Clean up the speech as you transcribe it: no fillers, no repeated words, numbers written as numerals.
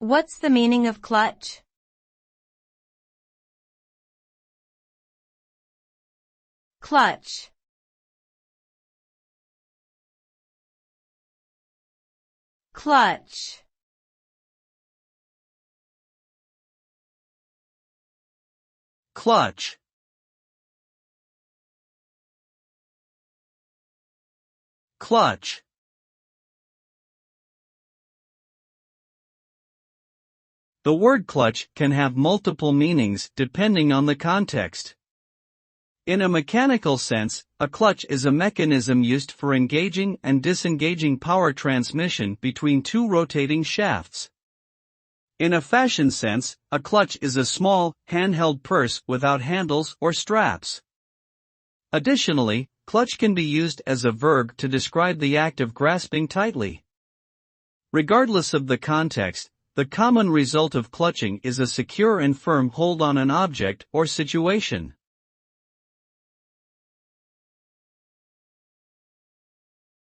What's the meaning of clutch? Clutch. Clutch. Clutch. Clutch. The word clutch can have multiple meanings depending on the context. In a mechanical sense, a clutch is a mechanism used for engaging and disengaging power transmission between two rotating shafts. In a fashion sense, a clutch is a small, handheld purse without handles or straps. Additionally, clutch can be used as a verb to describe the act of grasping tightly. Regardless of the context, the common result of clutching is a secure and firm hold on an object or situation.